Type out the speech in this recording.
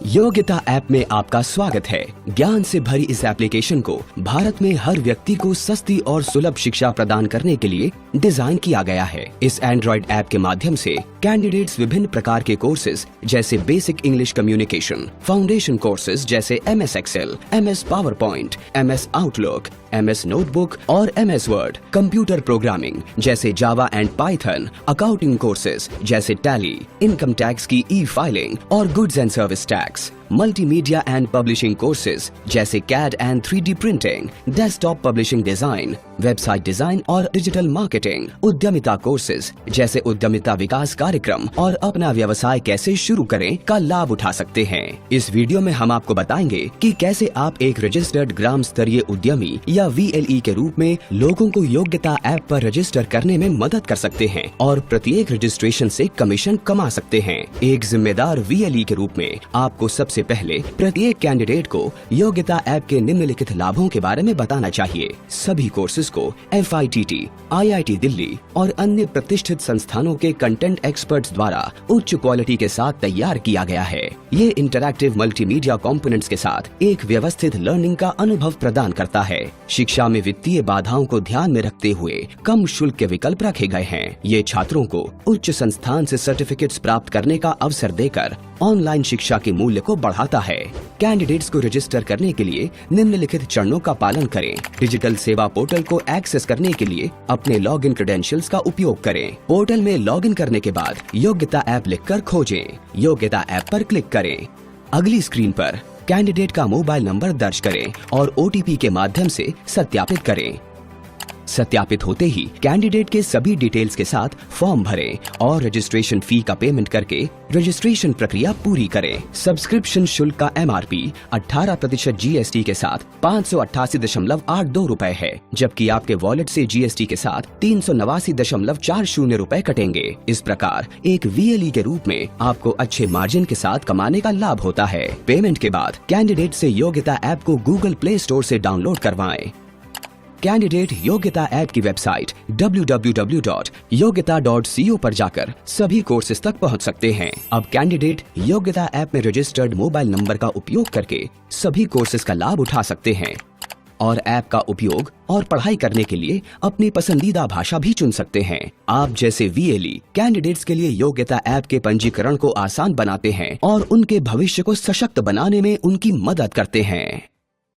योग्यता ऐप में आपका स्वागत है। ज्ञान से भरी इस एप्लीकेशन को भारत में हर व्यक्ति को सस्ती और सुलभ शिक्षा प्रदान करने के लिए डिजाइन किया गया है। इस एंड्रॉइड ऐप के माध्यम से कैंडिडेट्स विभिन्न प्रकार के कोर्सेज जैसे basic English communication, foundation courses जैसे MS Excel, MS PowerPoint, MS Outlook, MS notebook और MS वर्ड, कंप्यूटर प्रोग्रामिंग जैसे Java and Python, accounting courses जैसे टैली, इनकम टैक्स की ई-फाइलिंग और goods and service tax, multimedia and publishing courses जैसे CAD and 3D printing, desktop publishing design, website design और digital marketing, उद्यमिता courses जैसे उद्यमिता विकास कार्यक्रम और अपना व्यवसाय कैसे शुरू करें का लाभ उठा सकते हैं। इस वीडियो में हम आपको बताएंगे कि कैसे आप एक रजिस्टर्ड ग्राम स्तरीय उद्यमी या VLE के रूप में लोगों को योग्यता ऐप पर रजिस्टर करने में मदद कर सकते हैं और प्रत्येक रजिस्ट्रेशन से कमीशन कमा सकते हैं। एक जिम्मेदार VLE के रूप में आपको सबसे पहले प्रत्येक कैंडिडेट को योग्यता ऐप के निम्नलिखित लाभों के बारे में बताना चाहिए। सभी कोर्सेज को FITT, IIT दिल्ली और अन्य प्रतिष्ठित संस्थानों के कंटेंट एक्सपर्ट्स द्वारा उच्च क्वालिटी के साथ तैयार किया गया है। ये इंटरैक्टिव मल्टीमीडिया कंपोनेंट्स के साथ एक व्यवस्थित लर्निंग का अनुभव प्रदान करता है। शिक्षा में वित्तीय बाधाओं को ध्यान में रखते हुए कम शुल्क के विकल्प रखे गए हैं। ये छात्रों को उच्च संस्थान से सर्टिफिकेट्स प्राप्त करने का अवसर देकर ऑनलाइन शिक्षा के मूल्य को बढ़ाता है। कैंडिडेट्स को रजिस्टर करने के लिए निम्नलिखित चरणों का पालन करें। डिजिटल सेवा पोर्टल को एक्सेस करने के लिए अपने लॉगिन क्रेडेंशियल्स का उपयोग करें। पोर्टल में लॉगिन करने के बाद योग्यता ऐप लिखकर खोजें। योग्यता ऐप पर क्लिक करें। अगली स्क्रीन पर कैंडिडेट का मोबाइल नंबर दर्ज करें और OTP के माध्यम से सत्यापित करें। सत्यापित होते ही कैंडिडेट के सभी डिटेल्स के साथ फॉर्म भरें और रजिस्ट्रेशन फी का पेमेंट करके रजिस्ट्रेशन प्रक्रिया पूरी करें। सब्सक्रिप्शन शुल्क का MRP 18% GST के साथ 588.82 रुपए है, जबकि आपके वॉलेट से GST के साथ 389.40 रुपए कटेंगे। इस प्रकार एक VLE के रूप में आपको अच्छे मार्जिन के साथ कमाने का लाभ होता है। पेमेंट के बाद कैंडिडेट से योग्यता ऐप को Google Play स्टोर से डाउनलोड करवाएं। कैंडिडेट योग्यता ऐप की वेबसाइट www.yogyata.co पर जाकर सभी कोर्सेज तक पहुंच सकते हैं। अब कैंडिडेट योग्यता ऐप में रजिस्टर्ड मोबाइल नंबर का उपयोग करके सभी कोर्सेज का लाभ उठा सकते हैं और ऐप का उपयोग और पढ़ाई करने के लिए अपनी पसंदीदा भाषा भी चुन सकते हैं। आप जैसे VLE कैंडिडेट्स के लिए योग्यता ऐप के पंजीकरण को आसान बनाते हैं और उनके भविष्य को सशक्त बनाने में उनकी मदद करते हैं।